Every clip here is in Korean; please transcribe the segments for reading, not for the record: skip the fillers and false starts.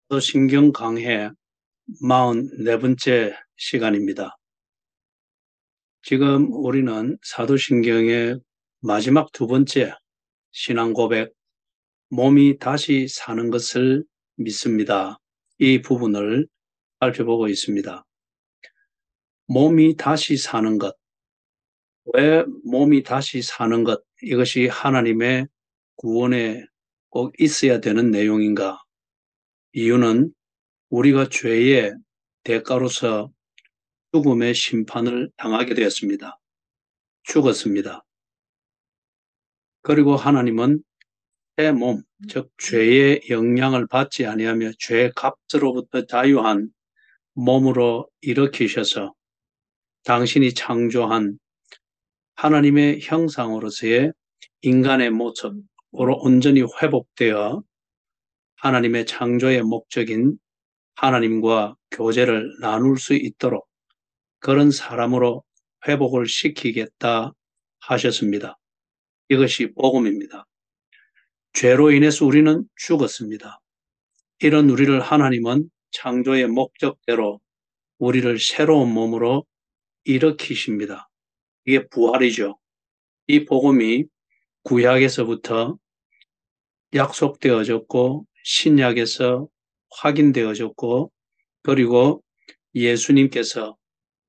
사도신경 강해 44번째 시간입니다. 지금 우리는 사도신경의 마지막 두 번째 신앙 고백, 몸이 다시 사는 것을 믿습니다. 이 부분을 살펴보고 있습니다. 몸이 다시 사는 것, 왜 몸이 다시 사는 것, 이것이 하나님의 구원에 꼭 있어야 되는 내용인가? 이유는 우리가 죄의 대가로서 죽음의 심판을 당하게 되었습니다. 죽었습니다. 그리고 하나님은 새 몸, 즉 죄의 영향을 받지 아니하며 죄의 값으로부터 자유한 몸으로 일으키셔서 당신이 창조한 하나님의 형상으로서의 인간의 모습으로 온전히 회복되어 하나님의 창조의 목적인 하나님과 교제를 나눌 수 있도록 그런 사람으로 회복을 시키겠다 하셨습니다. 이것이 복음입니다. 죄로 인해서 우리는 죽었습니다. 이런 우리를 하나님은 창조의 목적대로 우리를 새로운 몸으로 일으키십니다. 이게 부활이죠. 이 복음이 구약에서부터 약속되어졌고 신약에서 확인되어졌고 그리고 예수님께서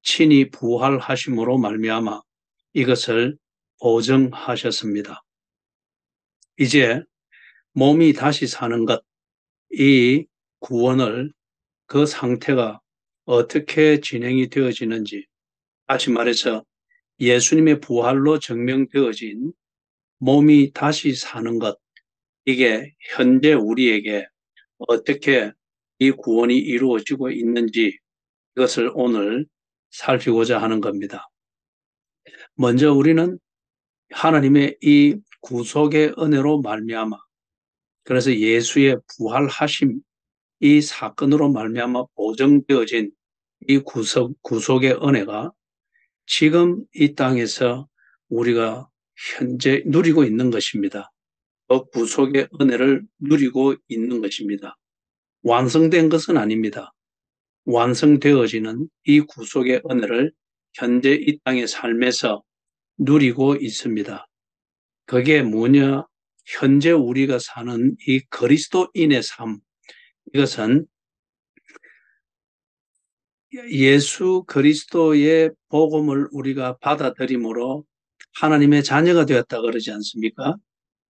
친히 부활하심으로 말미암아 이것을 보증하셨습니다. 이제 몸이 다시 사는 것, 이 구원을 그 상태가 어떻게 진행이 되어지는지, 다시 말해서 예수님의 부활로 증명되어진 몸이 다시 사는 것, 이게 현재 우리에게 어떻게 이 구원이 이루어지고 있는지 이것을 오늘 살피고자 하는 겁니다. 먼저 우리는 하나님의 이 구속의 은혜로 말미암아, 그래서 예수의 부활하심 이 사건으로 말미암아 보정되어진 이 구속의 은혜가 지금 이 땅에서 우리가 현재 누리고 있는 것입니다. 그 구속의 은혜를 누리고 있는 것입니다. 완성된 것은 아닙니다. 완성되어지는 이 구속의 은혜를 현재 이 땅의 삶에서 누리고 있습니다. 그게 뭐냐? 현재 우리가 사는 이 그리스도인의 삶, 이것은 예수 그리스도의 복음을 우리가 받아들임으로 하나님의 자녀가 되었다 그러지 않습니까?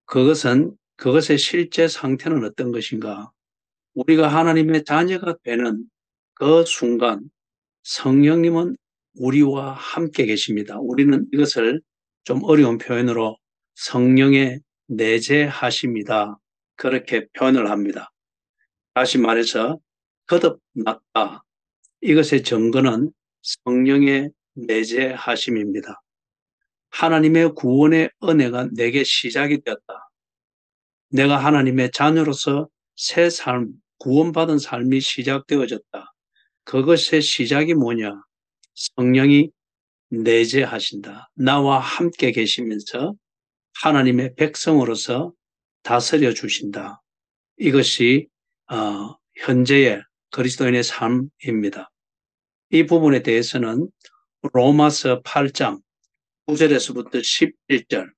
그것의 실제 상태는 어떤 것인가? 우리가 하나님의 자녀가 되는 그 순간 성령님은 우리와 함께 계십니다. 우리는 이것을 좀 어려운 표현으로 성령의 내재하심이다. 그렇게 표현을 합니다. 다시 말해서 거듭났다. 이것의 증거는 성령의 내재하심입니다. 하나님의 구원의 은혜가 내게 시작이 되었다. 내가 하나님의 자녀로서 새 삶, 구원받은 삶이 시작되어졌다. 그것의 시작이 뭐냐? 성령이 내재하신다. 나와 함께 계시면서 하나님의 백성으로서 다스려 주신다. 이것이 현재의 그리스도인의 삶입니다. 이 부분에 대해서는 로마서 8장 9절에서부터 11절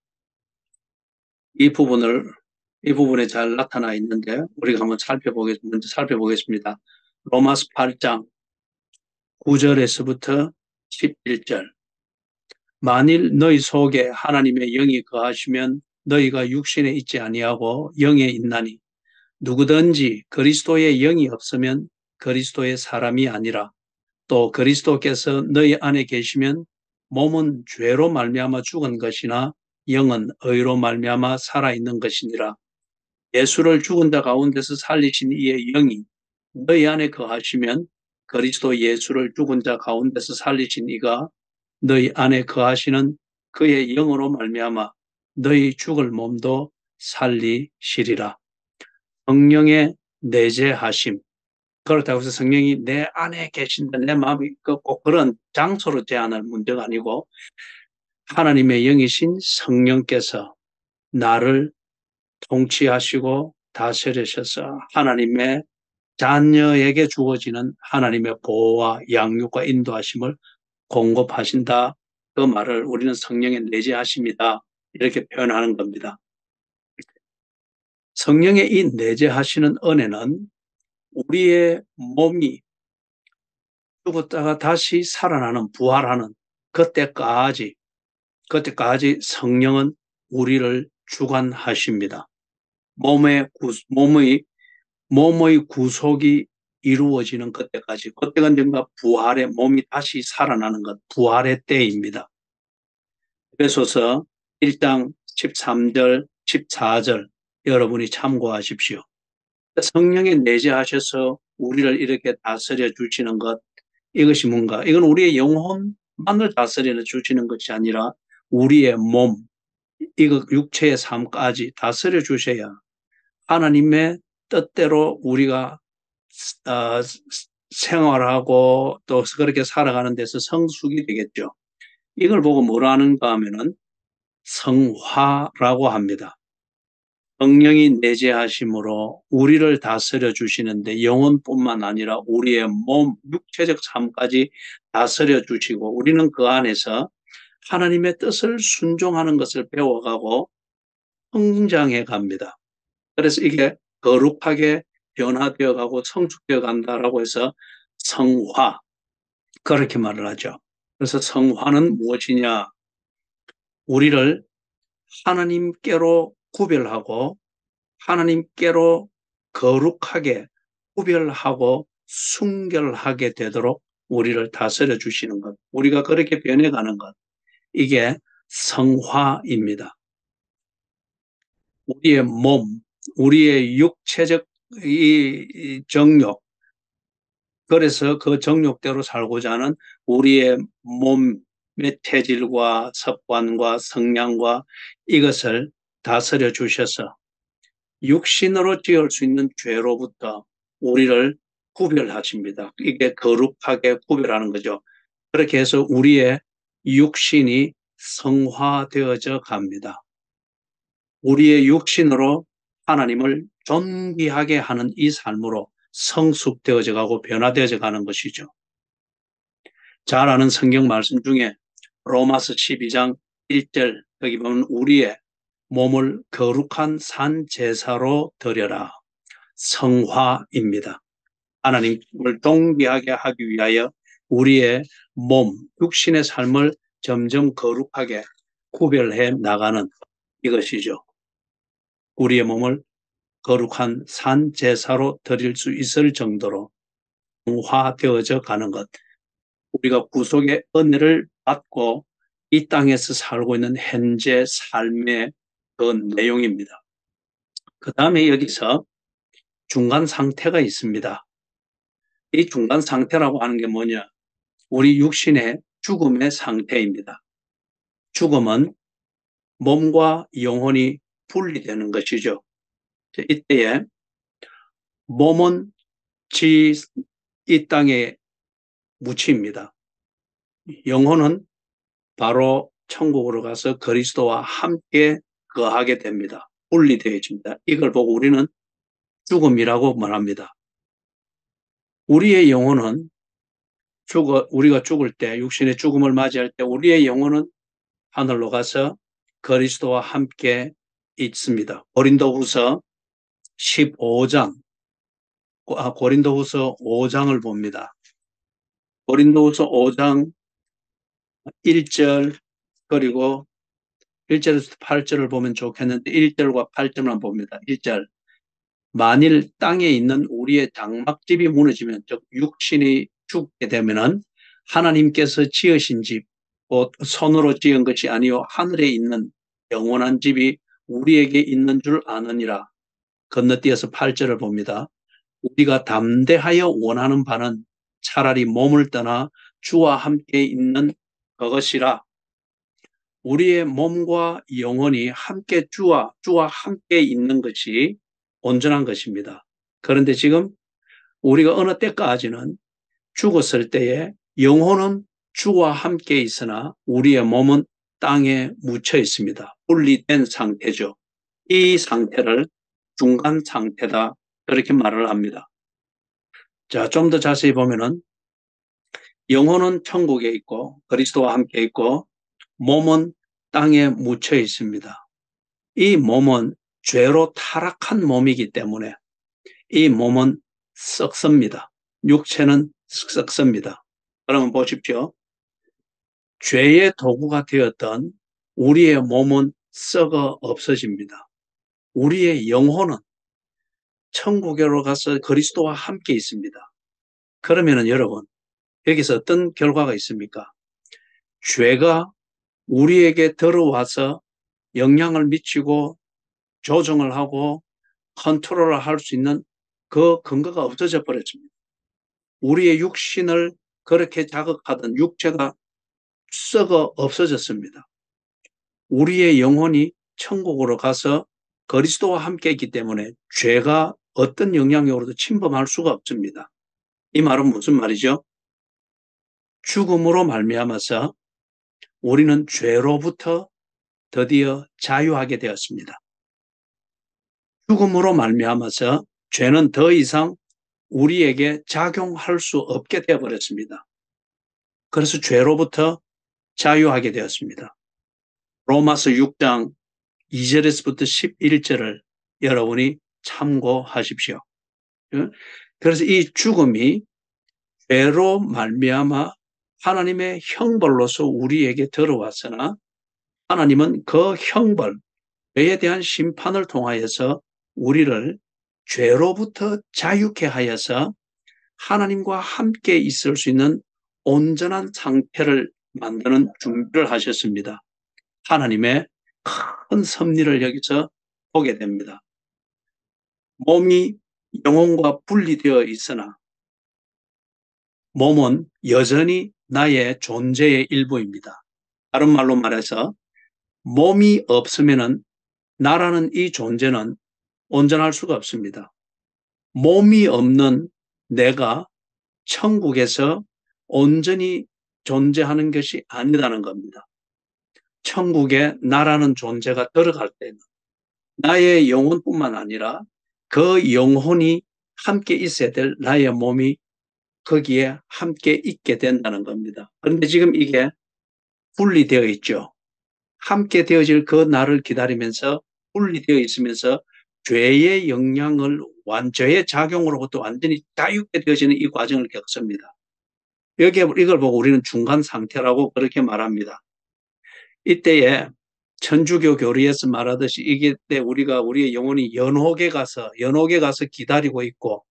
이 부분에 잘 나타나 있는데 우리가 한번 먼저 살펴보겠습니다. 로마서 8장 9절에서부터 11절 만일 너희 속에 하나님의 영이 거하시면 너희가 육신에 있지 아니하고 영에 있나니 누구든지 그리스도의 영이 없으면 그리스도의 사람이 아니라 또 그리스도께서 너희 안에 계시면 몸은 죄로 말미암아 죽은 것이나 영은 의로 말미암아 살아있는 것이니라. 예수를 죽은 자 가운데서 살리신 이의 영이 너희 안에 거하시면 그리스도 예수를 죽은 자 가운데서 살리신 이가 너희 안에 거하시는 그의 영으로 말미암아 너희 죽을 몸도 살리시리라. 성령의 내재하심. 그렇다고 해서 성령이 내 안에 계신다, 내 마음이 꼭 그런 장소로 제한할 문제가 아니고 하나님의 영이신 성령께서 나를 통치하시고 다스리셔서 하나님의 자녀에게 주어지는 하나님의 보호와 양육과 인도하심을 공급하신다. 그 말을 우리는 성령에 내재하십니다. 이렇게 표현하는 겁니다. 성령의 이 내재하시는 은혜는 우리의 몸이 죽었다가 다시 살아나는, 부활하는 그때까지 성령은 우리를 주관하십니다. 몸의 구속이 이루어지는 그때까지, 그때가 언젠가 부활의 몸이 다시 살아나는 것, 부활의 때입니다. 에베소서 1장 13절, 14절 여러분이 참고하십시오. 성령에 내재하셔서 우리를 이렇게 다스려 주시는 것, 이것이 뭔가? 이건 우리의 영혼만을 다스려 주시는 것이 아니라 우리의 몸, 이거 육체의 삶까지 다스려 주셔야 하나님의 뜻대로 우리가 생활하고 또 그렇게 살아가는 데서 성숙이 되겠죠. 이걸 보고 뭐라 하는가 하면은 성화라고 합니다. 성령이 내재하심으로 우리를 다스려 주시는데 영혼뿐만 아니라 우리의 몸, 육체적 삶까지 다스려 주시고 우리는 그 안에서 하나님의 뜻을 순종하는 것을 배워가고 성장해 갑니다. 그래서 이게 거룩하게 변화되어 가고 성숙되어 간다라고 해서 성화, 그렇게 말을 하죠. 그래서 성화는 무엇이냐? 우리를 하나님께로 구별하고 하나님께로 거룩하게 구별하고 순결하게 되도록 우리를 다스려 주시는 것, 우리가 그렇게 변해가는 것, 이게 성화입니다. 우리의 몸, 우리의 육체적 이 정욕, 그래서 그 정욕대로 살고자 하는 우리의 몸의 체질과 습관과 성향과 이것을 다스려 주셔서 육신으로 지을 수 있는 죄로부터 우리를 구별하십니다. 이게 거룩하게 구별하는 거죠. 그렇게 해서 우리의 육신이 성화되어져 갑니다. 우리의 육신으로 하나님을 존귀하게 하는 이 삶으로 성숙되어져 가고 변화되어져 가는 것이죠. 잘 아는 성경 말씀 중에 로마서 12장 1절, 여기 보면 우리의 몸을 거룩한 산 제사로 드려라. 성화입니다. 하나님을 존귀하게 하기 위하여 우리의 몸, 육신의 삶을 점점 거룩하게 구별해 나가는 이것이죠. 우리의 몸을 거룩한 산 제사로 드릴 수 있을 정도로 성화되어져 가는 것. 우리가 구속의 은혜를 받고 이 땅에서 살고 있는 현재 삶의 그 내용입니다. 그 다음에 여기서 중간 상태가 있습니다. 이 중간 상태라고 하는 게 뭐냐? 우리 육신의 죽음의 상태입니다. 죽음은 몸과 영혼이 분리되는 것이죠. 이때에 몸은 이 땅에 묻힙니다. 영혼은 바로 천국으로 가서 그리스도와 함께 거하게 됩니다. 분리되어집니다. 이걸 보고 우리는 죽음이라고 말합니다. 우리의 영혼은 우리가 죽을 때, 육신의 죽음을 맞이할 때 우리의 영혼은 하늘로 가서 그리스도와 함께 있습니다. 고린도후서 15장, 고린도후서 5장을 봅니다. 고린도후서 5장 1절 그리고 1절에서 8절을 보면 좋겠는데 1절과 8절만 봅니다. 1절, 만일 땅에 있는 우리의 장막집이 무너지면 즉 육신이 죽게 되면은 하나님께서 지으신 집, 곧 손으로 지은 것이 아니요 하늘에 있는 영원한 집이 우리에게 있는 줄 아느니라. 건너뛰어서 8절을 봅니다. 우리가 담대하여 원하는 바는 차라리 몸을 떠나 주와 함께 있는 그것이라. 우리의 몸과 영혼이 함께 주와 함께 있는 것이 온전한 것입니다. 그런데 지금 우리가 어느 때까지는 죽었을 때에 영혼은 주와 함께 있으나 우리의 몸은 땅에 묻혀 있습니다. 분리된 상태죠. 이 상태를 중간 상태다, 그렇게 말을 합니다. 자, 좀 더 자세히 보면은 영혼은 천국에 있고 그리스도와 함께 있고 몸은 땅에 묻혀 있습니다. 이 몸은 죄로 타락한 몸이기 때문에 이 몸은 썩습니다. 육체는 썩습니다. 그러면 보십시오. 죄의 도구가 되었던 우리의 몸은 썩어 없어집니다. 우리의 영혼은 천국으로 가서 그리스도와 함께 있습니다. 그러면은 여러분, 여기서 어떤 결과가 있습니까? 죄가 우리에게 들어와서 영향을 미치고 조정을 하고 컨트롤을 할 수 있는 그 근거가 없어져 버렸습니다. 우리의 육신을 그렇게 자극하던 육체가 썩어 없어졌습니다. 우리의 영혼이 천국으로 가서 그리스도와 함께 있기 때문에 죄가 어떤 영향력으로도 침범할 수가 없습니다. 이 말은 무슨 말이죠? 죽음으로 말미암아서 우리는 죄로부터 드디어 자유하게 되었습니다. 죽음으로 말미암아서 죄는 더 이상 우리에게 작용할 수 없게 되어버렸습니다. 그래서 죄로부터 자유하게 되었습니다. 로마서 6장 2절에서부터 11절을 여러분이 참고하십시오. 그래서 이 죽음이 죄로 말미암아 하나님의 형벌로서 우리에게 들어왔으나 하나님은 그 형벌, 죄에 대한 심판을 통하여서 우리를 죄로부터 자유케 하여서 하나님과 함께 있을 수 있는 온전한 상태를 만드는 준비를 하셨습니다. 하나님의 큰 섭리를 여기서 보게 됩니다. 몸이 영혼과 분리되어 있으나 몸은 여전히 나의 존재의 일부입니다. 다른 말로 말해서 몸이 없으면 나라는 이 존재는 온전할 수가 없습니다. 몸이 없는 내가 천국에서 온전히 존재하는 것이 아니라는 겁니다. 천국에 나라는 존재가 들어갈 때는 나의 영혼뿐만 아니라 그 영혼이 함께 있어야 될 나의 몸이 거기에 함께 있게 된다는 겁니다. 그런데 지금 이게 분리되어 있죠. 함께 되어질 그 날을 기다리면서 분리되어 있으면서 죄의 영향을 죄의 작용으로부터 완전히 자유게 되어지는 이 과정을 겪습니다. 여기에 이걸 보고 우리는 중간 상태라고 그렇게 말합니다. 이때에 천주교 교리에서 말하듯이 이게 때 우리가 우리의 영혼이 연옥에 가서 기다리고 있고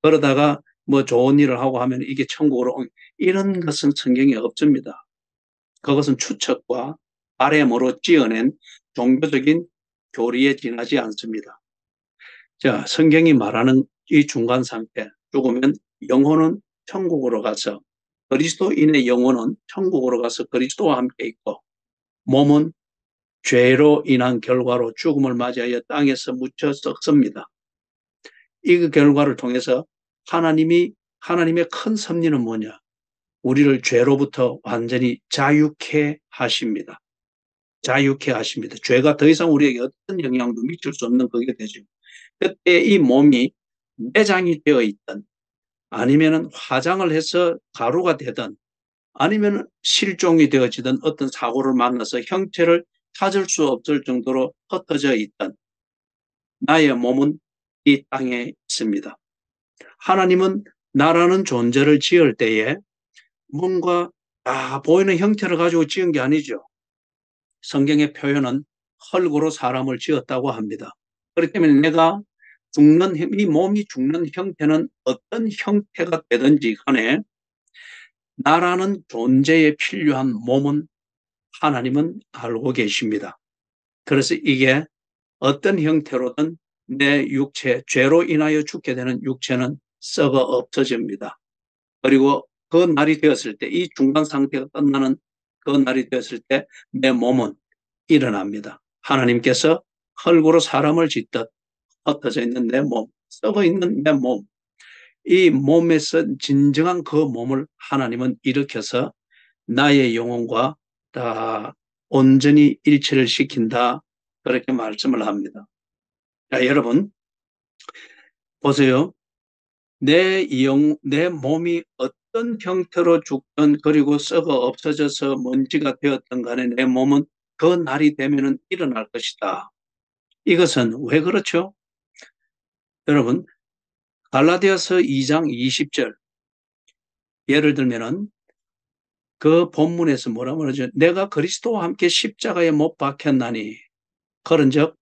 그러다가 뭐 좋은 일을 하고 하면 이게 천국으로 이런 것은 성경에 없습니다. 그것은 추측과 바램으로 지어낸 종교적인 교리에 지나지 않습니다. 자, 성경이 말하는 이 중간 상태, 죽으면 영혼은 천국으로 가서 그리스도인의 영혼은 천국으로 가서 그리스도와 함께 있고 몸은 죄로 인한 결과로 죽음을 맞이하여 땅에서 묻혀 썩습니다. 이 결과를 통해서 하나님의 큰 섭리는 뭐냐? 우리를 죄로부터 완전히 자유케 하십니다. 자유케 하십니다. 죄가 더 이상 우리에게 어떤 영향도 미칠 수 없는 그게 되죠. 그때 이 몸이 내장이 되어 있던 아니면 화장을 해서 가루가 되든 아니면 실종이 되어지던 어떤 사고를 만나서 형체를 찾을 수 없을 정도로 흩어져 있던 나의 몸은 이 땅에 있습니다. 하나님은 나라는 존재를 지을 때에 뭔가 다 보이는 형태를 가지고 지은 게 아니죠. 성경의 표현은 흙으로 사람을 지었다고 합니다. 그렇기 때문에 내가 이 몸이 죽는 형태는 어떤 형태가 되든지 간에 나라는 존재에 필요한 몸은 하나님은 알고 계십니다. 그래서 이게 어떤 형태로든 내 육체, 죄로 인하여 죽게 되는 육체는 썩어 없어집니다. 그리고 그 날이 되었을 때, 이 중간 상태가 끝나는 그 날이 되었을 때 내 몸은 일어납니다. 하나님께서 흙으로 사람을 짓듯 흩어져 있는 내 몸, 썩어 있는 내 몸, 이 몸에서 진정한 그 몸을 하나님은 일으켜서 나의 영혼과 다 온전히 일치를 시킨다. 그렇게 말씀을 합니다. 자, 여러분, 보세요. 내 몸이 어떤 형태로 죽든 그리고 썩어 없어져서 먼지가 되었던 간에 내 몸은 그 날이 되면은 일어날 것이다. 이것은 왜 그렇죠? 여러분, 갈라디아서 2장 20절 예를 들면은 그 본문에서 뭐라 그러죠? 내가 그리스도와 함께 십자가에 못 박혔나니 그런즉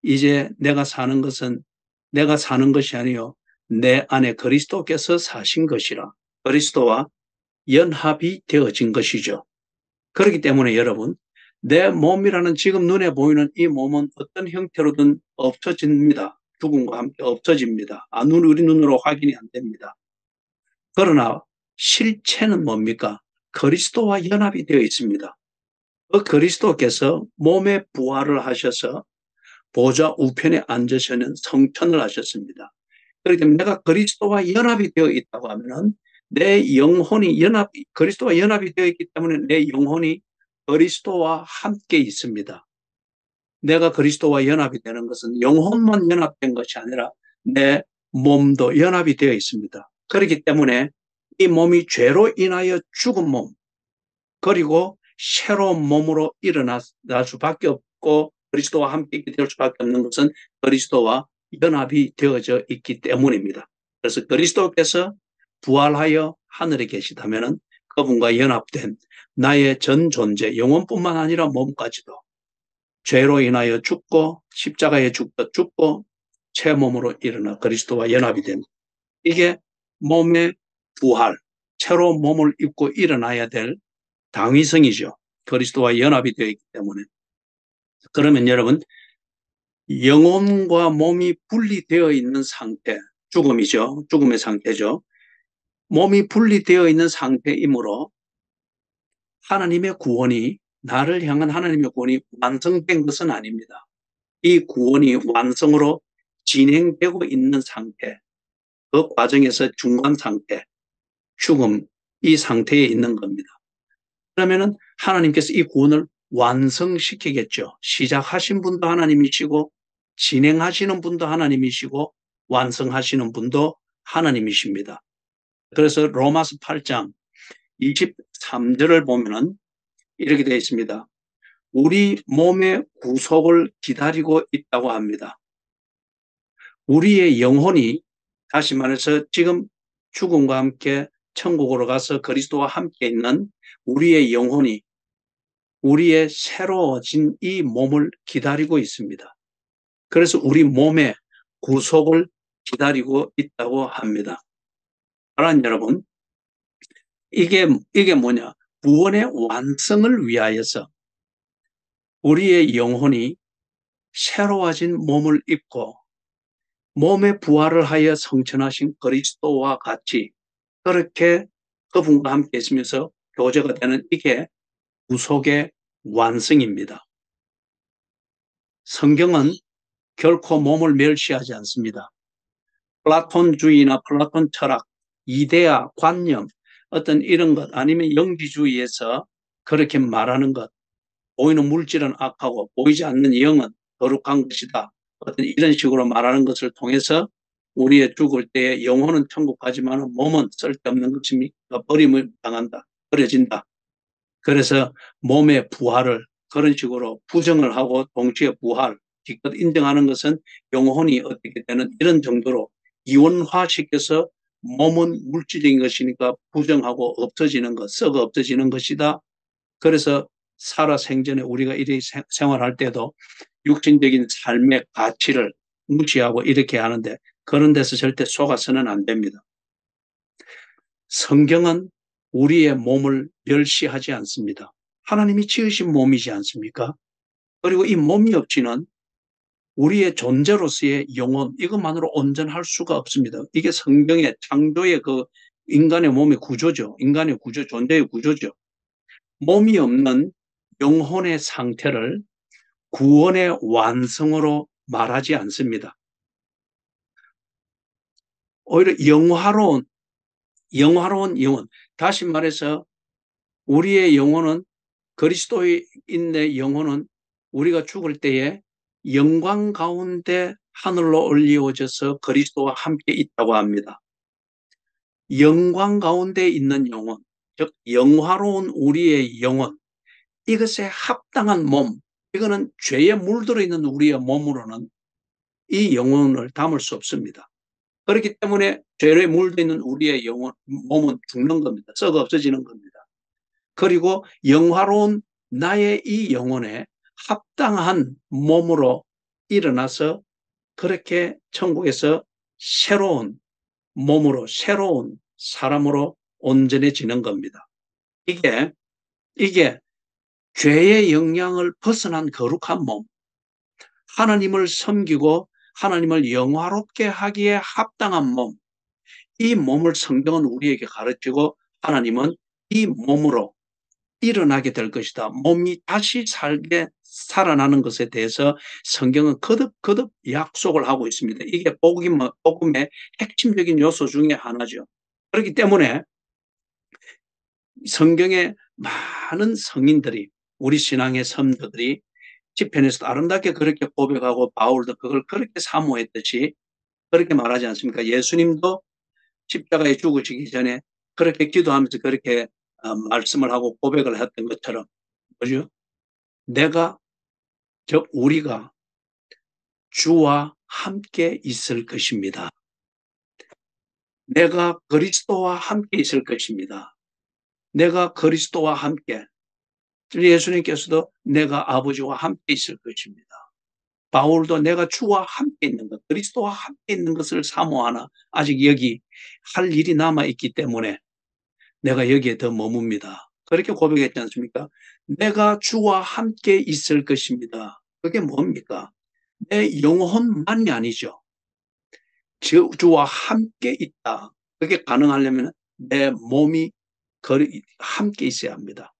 이제 내가 사는 것이 아니요 내 안에 그리스도께서 사신 것이라. 그리스도와 연합이 되어진 것이죠. 그렇기 때문에 여러분, 내 몸이라는 지금 눈에 보이는 이 몸은 어떤 형태로든 없어집니다. 죽음과 함께 없어집니다. 우리 눈으로 확인이 안 됩니다. 그러나 실체는 뭡니까? 그리스도와 연합이 되어 있습니다. 그 그리스도께서 몸에 부활을 하셔서 보좌 우편에 앉으시는 성천을 하셨습니다. 그렇기 때문에 내가 그리스도와 연합이 되어 있다고 하면은 내 영혼이 그리스도와 연합이 되어 있기 때문에 내 영혼이 그리스도와 함께 있습니다. 내가 그리스도와 연합이 되는 것은 영혼만 연합된 것이 아니라 내 몸도 연합이 되어 있습니다. 그렇기 때문에 이 몸이 죄로 인하여 죽은 몸, 그리고 새로운 몸으로 일어날 수밖에 없고 그리스도와 함께 있게 될 수밖에 없는 것은 그리스도와 연합이 되어져 있기 때문입니다. 그래서 그리스도께서 부활하여 하늘에 계시다면 그분과 연합된 나의 전 존재, 영혼뿐만 아니라 몸까지도 죄로 인하여 죽고 십자가에 죽고 새 몸으로 일어나 그리스도와 연합이 됩니다. 이게 몸의 부활, 새로운 몸을 입고 일어나야 될 당위성이죠. 그리스도와 연합이 되어 있기 때문에. 그러면 여러분, 영혼과 몸이 분리되어 있는 상태, 죽음이죠. 죽음의 상태죠. 몸이 분리되어 있는 상태이므로 하나님의 구원이, 나를 향한 하나님의 구원이 완성된 것은 아닙니다. 이 구원이 완성으로 진행되고 있는 상태, 그 과정에서 중간 상태, 죽음, 이 상태에 있는 겁니다. 그러면은 하나님께서 이 구원을 완성시키겠죠. 시작하신 분도 하나님이시고 진행하시는 분도 하나님이시고 완성하시는 분도 하나님이십니다. 그래서 로마서 8장 23절을 보면은 이렇게 되어 있습니다. 우리 몸의 구속을 기다리고 있다고 합니다. 우리의 영혼이, 다시 말해서 지금 죽음과 함께 천국으로 가서 그리스도와 함께 있는 우리의 영혼이 우리의 새로워진 이 몸을 기다리고 있습니다. 그래서 우리 몸의 구속을 기다리고 있다고 합니다. 사랑하는 여러분, 이게 뭐냐? 구원의 완성을 위하여서 우리의 영혼이 새로워진 몸을 입고 몸의 부활을 하여 성천하신 그리스도와 같이 그렇게 그분과 함께 있으면서 교제가 되는 이게 구속의 완성입니다. 성경은 결코 몸을 멸시하지 않습니다. 플라톤주의나 플라톤 철학, 이데아, 관념, 어떤 이런 것 아니면 영지주의에서 그렇게 말하는 것, 보이는 물질은 악하고 보이지 않는 영은 거룩한 것이다. 어떤 이런 식으로 말하는 것을 통해서 우리의 죽을 때에 영혼은 천국 가지만 몸은 쓸데없는 것입니까? 버림을 당한다. 버려진다. 그래서 몸의 부활을 그런 식으로 부정을 하고 동시에 부활, 기껏 인정하는 것은 영혼이 어떻게 되는 이런 정도로 이원화시켜서 몸은 물질적인 것이니까 부정하고 없어지는 것, 썩어 없어지는 것이다. 그래서 살아 생전에 우리가 이렇게 생활할 때도 육신적인 삶의 가치를 무시하고 이렇게 하는데 그런 데서 절대 속아서는 안 됩니다. 성경은 우리의 몸을 멸시하지 않습니다. 하나님이 지으신 몸이지 않습니까? 그리고 이 몸이 없이는 우리의 존재로서의 영혼, 이것만으로 온전할 수가 없습니다. 이게 성경의 창조의 그 인간의 몸의 구조죠. 인간의 구조, 존재의 구조죠. 몸이 없는 영혼의 상태를 구원의 완성으로 말하지 않습니다. 오히려 영화로운 영혼, 다시 말해서 우리의 영혼은 그리스도인의 영혼은 우리가 죽을 때에 영광 가운데 하늘로 올리워져서 그리스도와 함께 있다고 합니다. 영광 가운데 있는 영혼, 즉 영화로운 우리의 영혼, 이것에 합당한 몸, 이거는 죄에 물들어 있는 우리의 몸으로는 이 영혼을 담을 수 없습니다. 그렇기 때문에 죄에 물들어 있는 우리의 영혼, 몸은 죽는 겁니다. 썩어 없어지는 겁니다. 그리고 영화로운 나의 이 영혼에 합당한 몸으로 일어나서 그렇게 천국에서 새로운 몸으로, 새로운 사람으로 온전해지는 겁니다. 이게 죄의 영향을 벗어난 거룩한 몸, 하나님을 섬기고 하나님을 영화롭게 하기에 합당한 몸, 이 몸을 성경은 우리에게 가르치고 하나님은 이 몸으로 일어나게 될 것이다. 몸이 다시 살아나는 것에 대해서 성경은 거듭 약속을 하고 있습니다. 이게 복음의 핵심적인 요소 중에 하나죠. 그렇기 때문에 성경의 많은 성인들이, 우리 신앙의 선조들이 시편에서도 아름답게 그렇게 고백하고 바울도 그걸 그렇게 사모했듯이 그렇게 말하지 않습니까? 예수님도 십자가에 죽으시기 전에 그렇게 기도하면서 그렇게 말씀을 하고 고백을 했던 것처럼, 뭐죠? 내가, 즉 우리가 주와 함께 있을 것입니다. 내가 그리스도와 함께 있을 것입니다. 내가 그리스도와 함께, 예수님께서도 내가 아버지와 함께 있을 것입니다. 바울도 내가 주와 함께 있는 것, 그리스도와 함께 있는 것을 사모하나 아직 여기 할 일이 남아있기 때문에 내가 여기에 더 머뭅니다. 그렇게 고백했지 않습니까? 내가 주와 함께 있을 것입니다. 그게 뭡니까? 내 영혼만이 아니죠. 주와 함께 있다. 그게 가능하려면 내 몸이 함께 있어야 합니다.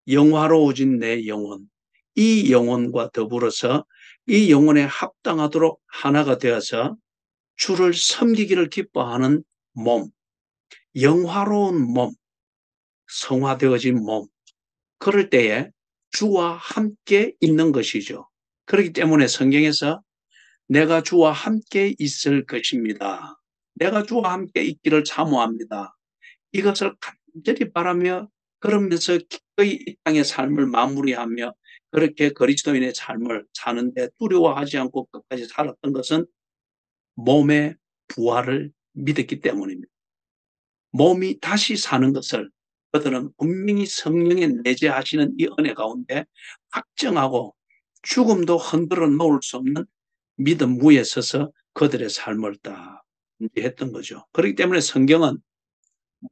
영화로워진 내 영혼, 이 영혼과 더불어서 이 영혼에 합당하도록 하나가 되어서 주를 섬기기를 기뻐하는 몸, 영화로운 몸, 성화되어진 몸, 그럴 때에 주와 함께 있는 것이죠. 그렇기 때문에 성경에서 내가 주와 함께 있을 것입니다. 내가 주와 함께 있기를 사모합니다. 이것을 간절히 바라며 그러면서 기꺼이 이 땅의 삶을 마무리하며 그렇게 그리스도인의 삶을 사는데 두려워하지 않고 끝까지 살았던 것은 몸의 부활을 믿었기 때문입니다. 몸이 다시 사는 것을 그들은 분명히 성령의 내재하시는 이 은혜 가운데 확정하고 죽음도 흔들어 놓을 수 없는 믿음 위에 서서 그들의 삶을 딱 했던 거죠. 그렇기 때문에 성경은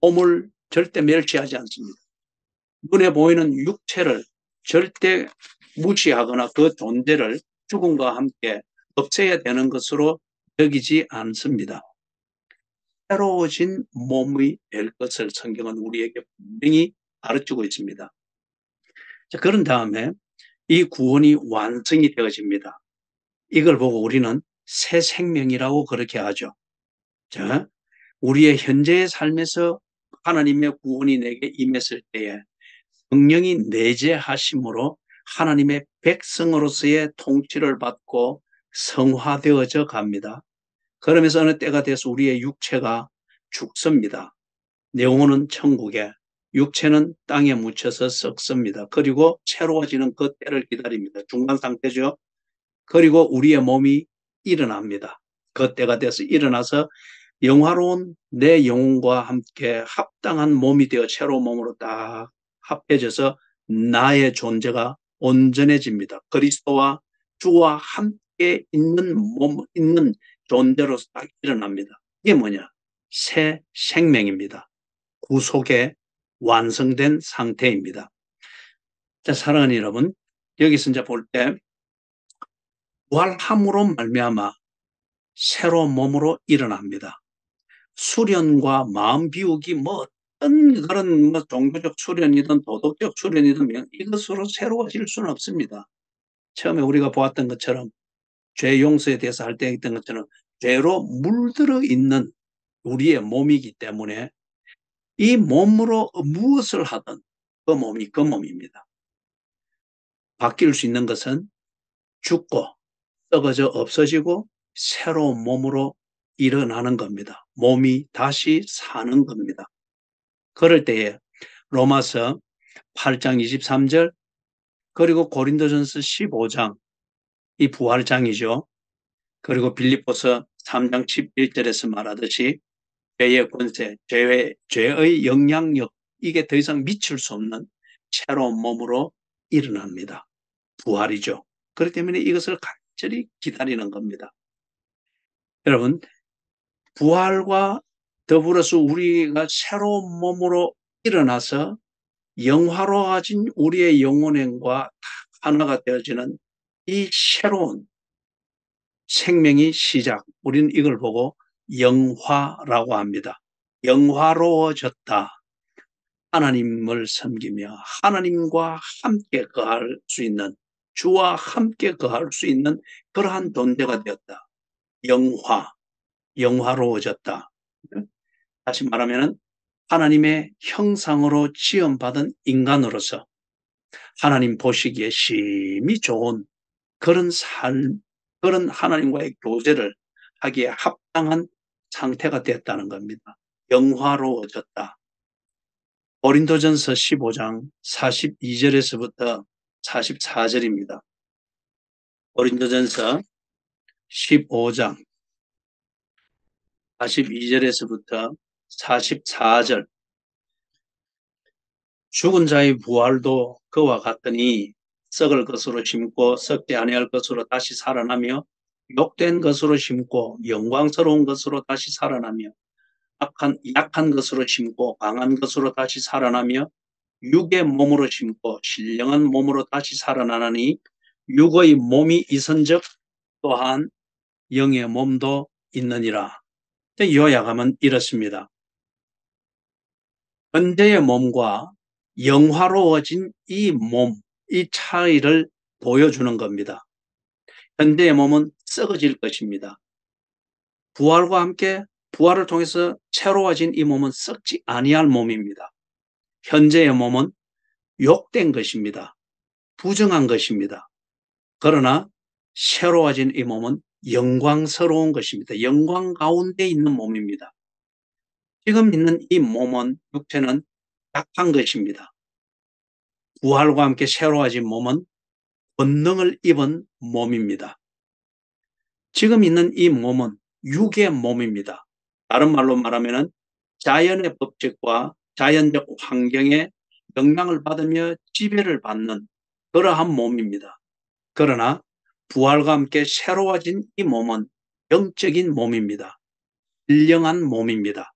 몸을 절대 멸시하지 않습니다. 눈에 보이는 육체를 절대 무시하거나 그 존재를 죽음과 함께 없애야 되는 것으로 여기지 않습니다. 새로워진 몸이 될 것을 성경은 우리에게 분명히 가르치고 있습니다. 자, 그런 다음에 이 구원이 완성이 되어집니다. 이걸 보고 우리는 새 생명이라고 그렇게 하죠. 자, 우리의 현재의 삶에서 하나님의 구원이 내게 임했을 때에 성령이 내재하심으로 하나님의 백성으로서의 통치를 받고 성화되어져 갑니다. 그러면서 어느 때가 돼서 우리의 육체가 죽습니다. 영혼은 천국에, 육체는 땅에 묻혀서 썩습니다. 그리고 새로워지는 그 때를 기다립니다. 중간 상태죠. 그리고 우리의 몸이 일어납니다. 그 때가 돼서 일어나서 영화로운 내 영혼과 함께 합당한 몸이 되어 새로운 몸으로 딱 합해져서 나의 존재가 온전해집니다. 그리스도와 주와 함께 있는 몸, 있는 존재로서 딱 일어납니다. 이게 뭐냐? 새 생명입니다. 구속의 완성된 상태입니다. 자, 사랑하는 여러분, 여기서 이제 볼 때 부활함으로 말미암아 새로운 몸으로 일어납니다. 수련과 마음 비우기 뭐 어떤 그런 뭐 종교적 수련이든 도덕적 수련이든 이것으로 새로워질 수는 없습니다. 처음에 우리가 보았던 것처럼 죄 용서에 대해서 할 때 했던 것처럼 죄로 물들어 있는 우리의 몸이기 때문에 이 몸으로 무엇을 하든 그 몸이 그 몸입니다. 바뀔 수 있는 것은 죽고 썩어져 없어지고 새로운 몸으로 일어나는 겁니다. 몸이 다시 사는 겁니다. 그럴 때에 로마서 8장 23절 그리고 고린도전서 15장 이 부활장이죠. 그리고 빌립보서 3장 11절에서 말하듯이 죄의 권세, 죄의 영향력 이게 더 이상 미칠 수 없는 새로운 몸으로 일어납니다. 부활이죠. 그렇기 때문에 이것을 간절히 기다리는 겁니다. 여러분, 부활과 더불어서 우리가 새로운 몸으로 일어나서 영화로워진 우리의 영혼과 하나가 되어지는 이 새로운 생명의 시작. 우리는 이걸 보고 영화라고 합니다. 영화로워졌다. 하나님을 섬기며 하나님과 함께 거할 수 있는, 주와 함께 거할 수 있는 그러한 존재가 되었다. 영화로워졌다. 다시 말하면 하나님의 형상으로 지음받은 인간으로서 하나님 보시기에 심히 좋은 그런 삶, 그런 하나님과의 교제를 하기에 합당한 상태가 됐다는 겁니다. 영화로워졌다. 고린도전서 15장 42절에서부터 44절입니다. 고린도전서 15장 42절에서부터 44절 죽은 자의 부활도 그와 같으니 썩을 것으로 심고 썩지 아니할 것으로 다시 살아나며 욕된 것으로 심고 영광스러운 것으로 다시 살아나며 약한 것으로 심고 강한 것으로 다시 살아나며 육의 몸으로 심고 신령한 몸으로 다시 살아나니 육의 몸이 있은즉 또한 영의 몸도 있느니라. 요약하면 이렇습니다. 현재의 몸과 영화로워진 이 몸, 이 차이를 보여주는 겁니다. 현재의 몸은 썩어질 것입니다. 부활과 함께 부활을 통해서 새로워진 이 몸은 썩지 아니할 몸입니다. 현재의 몸은 욕된 것입니다. 부정한 것입니다. 그러나 새로워진 이 몸은 영광스러운 것입니다. 영광 가운데 있는 몸입니다. 지금 있는 이 몸은, 육체는 약한 것입니다. 부활과 함께 새로워진 몸은 권능을 입은 몸입니다. 지금 있는 이 몸은 육의 몸입니다. 다른 말로 말하면 자연의 법칙과 자연적 환경에 영향을 받으며 지배를 받는 그러한 몸입니다. 그러나 부활과 함께 새로워진 이 몸은 영적인 몸입니다. 신령한 몸입니다.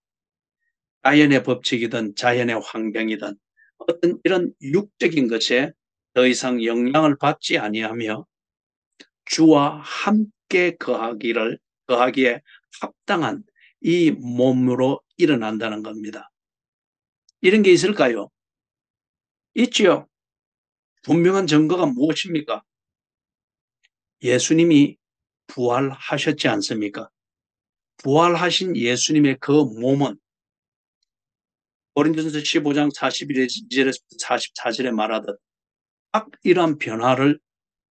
자연의 법칙이든 자연의 환경이든 어떤 이런 육적인 것에 더 이상 영향을 받지 아니하며 주와 함께 거하기에 합당한 이 몸으로 일어난다는 겁니다. 이런 게 있을까요? 있지요. 분명한 증거가 무엇입니까? 예수님이 부활하셨지 않습니까? 부활하신 예수님의 그 몸은 고린도전서 15장 41절에서 44절에 말하듯 딱 이러한 변화를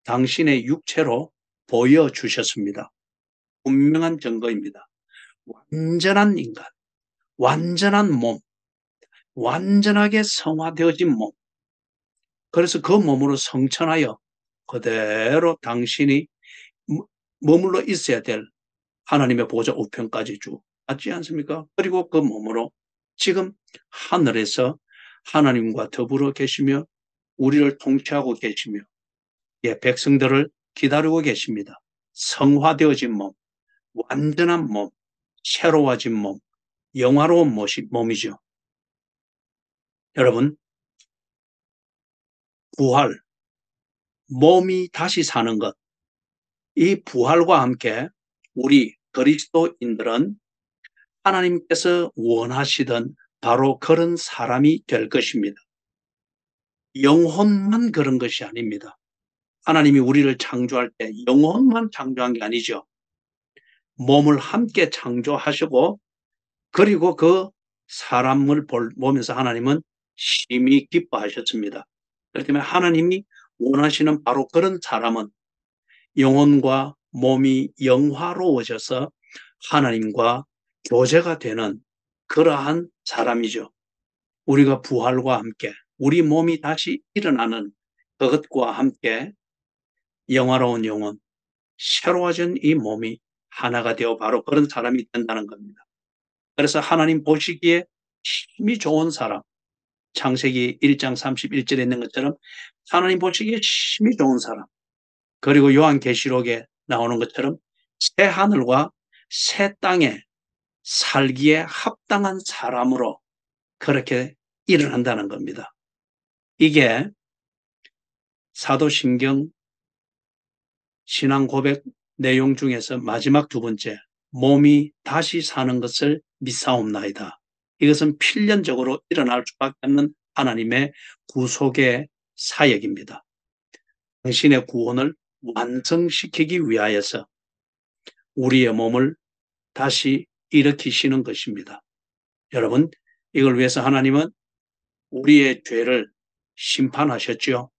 당신의 육체로 보여주셨습니다. 분명한 증거입니다. 완전한 인간, 완전한 몸, 완전하게 성화되어진 몸. 그래서 그 몸으로 성천하여 그대로 당신이 머물러 있어야 될 하나님의 보좌 우편까지 쭉 맞지 않습니까? 그리고 그 몸으로 지금 하늘에서 하나님과 더불어 계시며 우리를 통치하고 계시며 백성들을 기다리고 계십니다. 성화되어진 몸, 완전한 몸, 새로워진 몸, 영화로운 몸이죠. 여러분, 부활, 몸이 다시 사는 것, 이 부활과 함께 우리 그리스도인들은 하나님께서 원하시던 바로 그런 사람이 될 것입니다. 영혼만 그런 것이 아닙니다. 하나님이 우리를 창조할 때 영혼만 창조한 게 아니죠. 몸을 함께 창조하시고 그리고 그 사람을 보면서 하나님은 심히 기뻐하셨습니다. 그렇기 때문에 하나님이 원하시는 바로 그런 사람은 영혼과 몸이 영화로워져서 하나님과 교제가 되는 그러한 사람이죠. 우리가 부활과 함께 우리 몸이 다시 일어나는 그것과 함께 영화로운 영혼, 새로워진 이 몸이 하나가 되어 바로 그런 사람이 된다는 겁니다. 그래서 하나님 보시기에 힘이 좋은 사람, 창세기 1장 31절에 있는 것처럼 하나님 보시기에 힘이 좋은 사람, 그리고 요한계시록에 나오는 것처럼 새 하늘과 새 땅에 살기에 합당한 사람으로 그렇게 일어난다는 겁니다. 이게 사도신경 신앙 고백 내용 중에서 마지막 두 번째, 몸이 다시 사는 것을 믿사옵나이다. 이것은 필연적으로 일어날 수밖에 없는 하나님의 구속의 사역입니다. 당신의 구원을 완성시키기 위하여서 우리의 몸을 다시 일으키시는 것입니다. 여러분, 이걸 위해서 하나님은 우리의 죄를 심판하셨죠.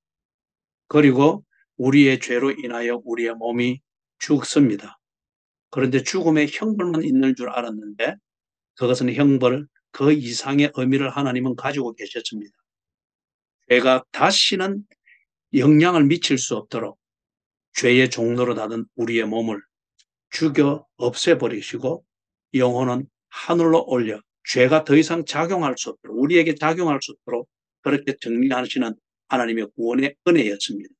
그리고 우리의 죄로 인하여 우리의 몸이 죽습니다. 그런데 죽음의 형벌만 있는 줄 알았는데 그것은 형벌 그 이상의 의미를 하나님은 가지고 계셨습니다. 죄가 다시는 영향을 미칠 수 없도록 죄의 종로로 닫은 우리의 몸을 죽여 없애버리시고 영혼은 하늘로 올려 죄가 더 이상 작용할 수 없도록 우리에게 작용할 수 없도록 그렇게 정리하시는 하나님의 구원의 은혜였습니다.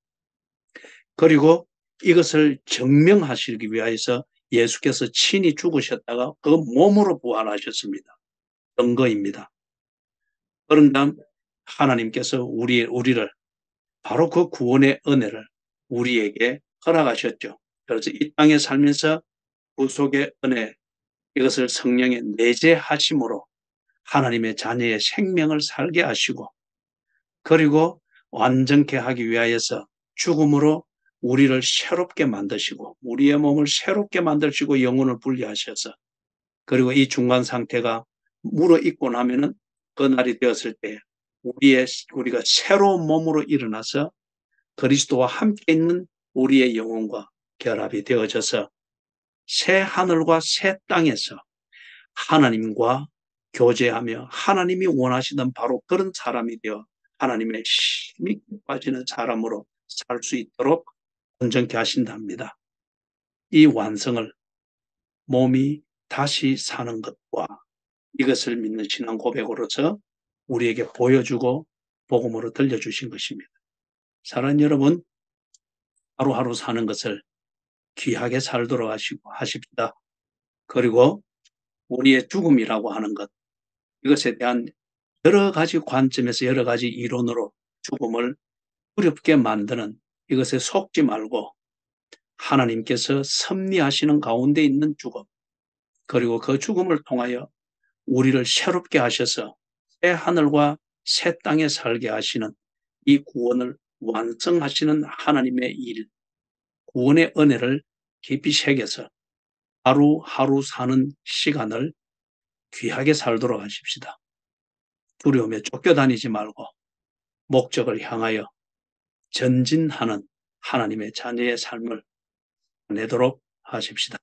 그리고 이것을 증명하시기 위하여서 예수께서 친히 죽으셨다가 그 몸으로 부활하셨습니다. 증거입니다. 그런 다음 하나님께서 우리를 바로 그 구원의 은혜를 우리에게 허락하셨죠. 그래서 이 땅에 살면서 구속의 은혜, 이것을 성령의 내재하심으로 하나님의 자녀의 생명을 살게 하시고 그리고 완전케 하기 위하여서 죽음으로 우리를 새롭게 만드시고 우리의 몸을 새롭게 만드시고 영혼을 분리하셔서 그리고 이 중간 상태가 무르익고 나면은 그날이 되었을 때 우리가 새로운 몸으로 일어나서 그리스도와 함께 있는 우리의 영혼과 결합이 되어져서 새 하늘과 새 땅에서 하나님과 교제하며 하나님이 원하시던 바로 그런 사람이 되어 하나님의 힘이 빠지는 사람으로 살 수 있도록 온전케 하신답니다. 이 완성을 몸이 다시 사는 것과 이것을 믿는 신앙 고백으로서 우리에게 보여주고 복음으로 들려주신 것입니다. 사랑하는 여러분, 하루하루 사는 것을 귀하게 살도록 하십시다. 그리고 우리의 죽음이라고 하는 것, 이것에 대한 여러 가지 관점에서 여러 가지 이론으로 죽음을 두렵게 만드는 이것에 속지 말고 하나님께서 섭리하시는 가운데 있는 죽음, 그리고 그 죽음을 통하여 우리를 새롭게 하셔서 새 하늘과 새 땅에 살게 하시는 이 구원을 완성하시는 하나님의 일, 구원의 은혜를 깊이 새겨서 하루하루 사는 시간을 귀하게 살도록 하십시다. 두려움에 쫓겨다니지 말고 목적을 향하여 전진하는 하나님의 자녀의 삶을 내도록 하십시다.